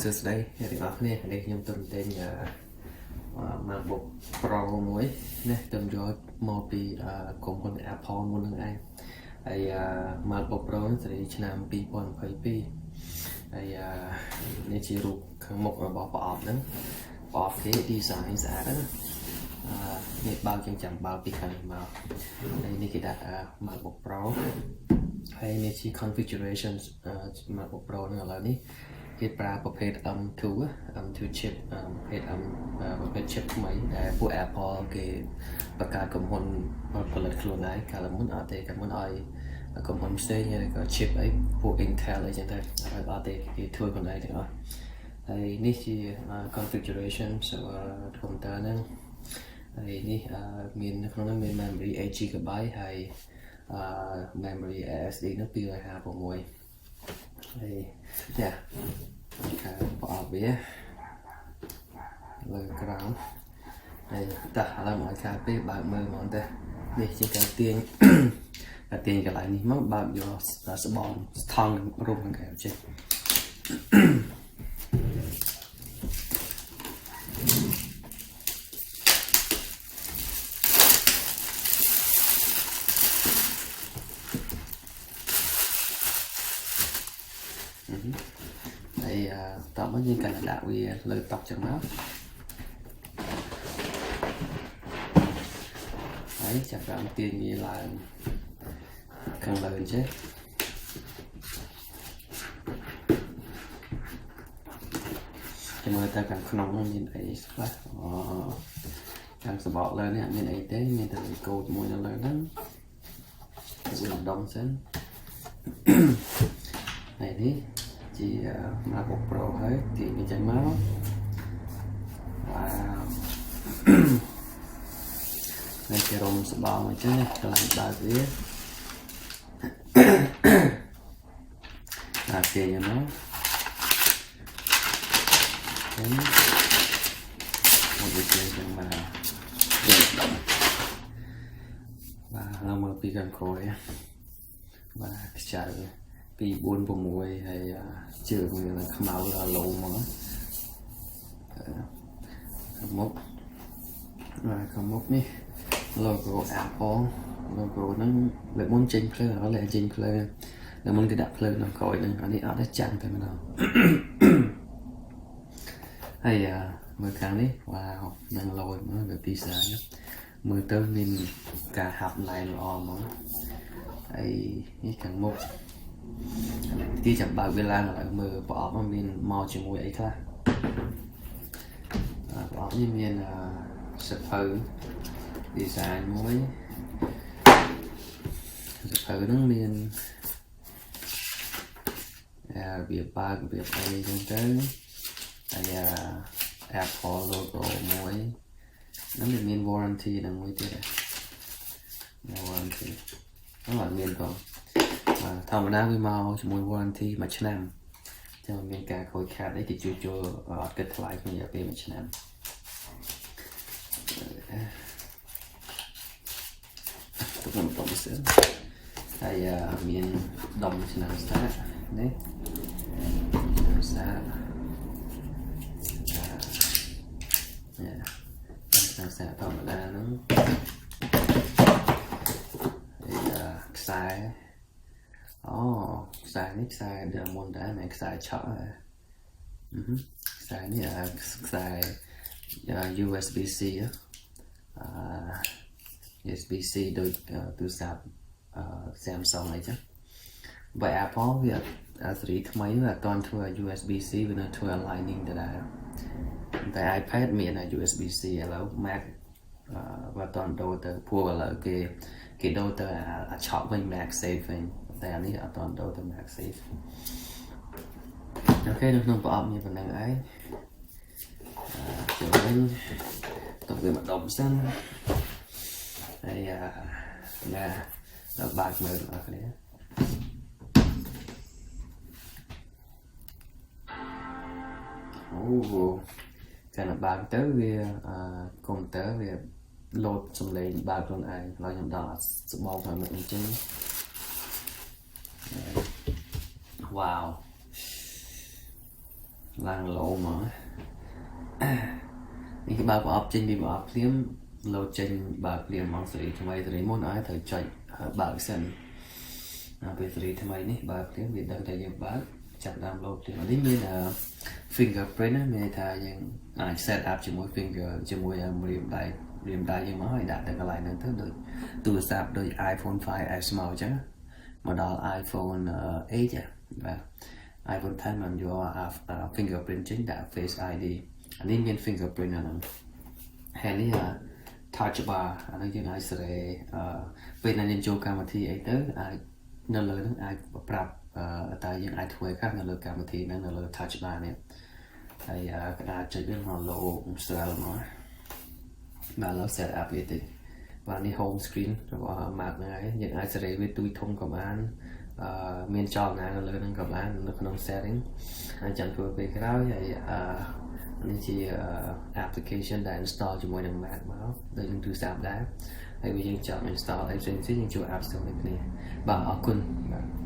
សួស្តីអ្នកទាំងអស់គ្នានេះខ្ញុំទិញMacBook Pro មួយនេះទិញយកមកពីក្រុមហ៊ុន Apple មុនហ្នឹងឯងហើយMacBook Pro នេះសេរីឆ្នាំ2022ហើយនេះជារូបខាងមុខរបស់ប្រអប់ហ្នឹងប្រអប់គេ design ស្អាតណានេះបើកជាងចាំបើកពីខាងនេះមកហើយនេះគេដាក់ MacBook Pro ហើយនេះជា configuration MacBook Pro ហ្នឹងឥឡូវនេះគេប្រើប្រភេទ M2 chip ប្រភេទ chip ថ្មីដែលពួក Apple គេបង្កើតក្រុមហ៊ុនផលិតខ្លួនឯងកាលមុនអត់ទេកាលមុនឲ្យក្រុមហ៊ុនផ្សេងឬក៏ chip អីពួក Intel អីចឹងទៅហើយអត់ទេគេធ្វើខ្លួនឯងទាំងអស់ហើយនេះជា configuration server computer ហ្នឹងហើយនេះមាននៅក្នុងហ្នឹងមាន memory 8GB ហើយ memory SSD នោះ256ហើយចាខាងប្រអប់វាលើក្រោមហើយតោះឥឡូវមកខាងពេលបើកមើលហ្មងទៅនេះជាការទាញកន្លែងនេះមកបើកយកស្បង់ថង់រូបខាងក្រៅចេះហើយតោះមកយើងកាន់តែដាក់វាលើតុចឹងមកហើយចាប់ដើមទាញវាឡើងខាងលើចេះចាំមើលទៅខាងក្នុងនោះមានអីខ្លះខាងសបកលើនេះអត់មានអីទេមានតែកូដមួយនៅលើហ្នឹងវាដុំសិនហើយនេះជា MacBook Pro ហើយទាញវាចេញមកវ៉ាវនេះជារំសបោអញ្ចឹងកន្លែងបើកវាដាក់ទាញមកមកវាទាញចឹងមកបាទឡើងមកពីខាងក្រោយបាទខ្ចៅ246ហើយជើងវាឡើងខ្មៅដល់លោមកខាងមុខនេះ logo Apple logo ហ្នឹងលើមុនចេញភ្លើងឥឡូវចេញភ្លើងលើមុនគេដាក់ភ្លើងនៅក្រោយហ្នឹងអានេះអត់ទេចាំងតែម្ដងហើយមើលខាងនេះវ៉ាវនឹងលយមកវាពីសាយមើលទៅមានការហាប់ឡែនល្អហ្មងហើយនេះខាងមុខទីចាំបើកវាឡើងឥឡូវមើលប្រអប់มันមានមកជាមួយអីខ្លះប្រអប់នេះមានសភៅ design មួយសភៅហ្នឹងមានវាបើកវាអីចឹងទៅហើយ Apple logo មួយហ្នឹងវាមាន warranty ហ្នឹងមួយទៀតwarranty ហ្នឹងអត់មានផងធម្មតាវាមកជាមួយ warranty មួយឆ្នាំចាំមានការខូចខាតអីគេជួសជុលអត់គិតថ្លៃក្នុងរយៈពេលមួយឆ្នាំទុកក្នុងតុសិនហើយមានដុំឆ្នាំងសាកនេះសាកឆ្នាំងសាកធម្មតាហ្នឹងហើយខ្សែខ្សែនេះខ្សែដែលមុនដែរមិនខ្សែឆក់ខ្សែនេះខ្សែ USB-C USB-C ដូចទូរស័ព្ទ Samsung អីចឹងបើ Apple វាសេរីថ្មីវាអត់ទាន់ធ្វើ USB-C វានៅធ្វើ Lightning ដដែលតែ iPad មាន USB-C ឥឡូវ Mac វាអត់ទាន់ដូរទៅព្រោះឥឡូវគេដូរទៅឆក់វិញ MagSafe វិញតែអានេះអត់ទាន់ដូរទៅ MagSafe អូខេនៅក្នុងប្រអប់មានប៉ុណ្្នឹងឯងចូលវិញទុកវាមកដុំសិនហើយដល់បើកមើលបងប្អូនកាន់តែបើកទៅវាកុំព្យូទ័រវាលោតសំឡេងបើកខ្លួនឯងឡើយខ្ញុំដល់ស្បោកមកមុខអញ្ចឹង wow ឡើងលោមកនេះបើប្រអប់ចេញពីប្រអប់ភ្លាមលោតចេញបើភ្លាមមកសេរីថ្មីសេរីមុនឲ្យត្រូវចុចបើកសិនពេលសេរីថ្មីនេះបើភ្លាមវាដឹងតែយើងបើកចាប់ដើមលោតភ្លាមនេះមាន fingerprint ណាមានថាយើងអាច set up ជាមួយ finger ជាមួយរៀមដៃយើងមកឲ្យដាក់ទៅកន្លែងហ្នឹងទៅដូចទូរស័ព្ទដូច iPhone 5s មកអញ្ចឹងមកដល់ iPhone 8បាទ iPhone 10มันយក fingerprint ចេញដាក់ Face ID អានេះមាន fingerprint អាហ្នឹងហើយនេះtouch bar អាហ្នឹងយើងអាចសេរីពេលណាយើងចូលកម្មវិធីអីទៅអាចនៅលើហ្នឹងអាចប្រាប់តែយើងអាចធ្វើខ្លះនៅលើកម្មវិធីហ្នឹងនៅលើ touch bar នេះហើយកណ្ដាលចុចវាមក logo ស្រាលមកបាទឡើយ set up វាតិចបាទនេះ home screen របស់ Mac ហ្នឹងហើយយើងអាចសេរីវាទូចធំក៏បានមានចលនានៅលើហ្នឹងក៏បាននៅក្នុង setting ហើយចាំធ្វើពេលក្រោយហើយនេះជា application ដែល install ជាមួយនឹង Mac មកដូចនឹងទូរស័ព្ទដែរហើយវាយើងចង់ install អីផ្សេងៗយើងចូល App Store នេះគ្នាបាទអរគុណបាទ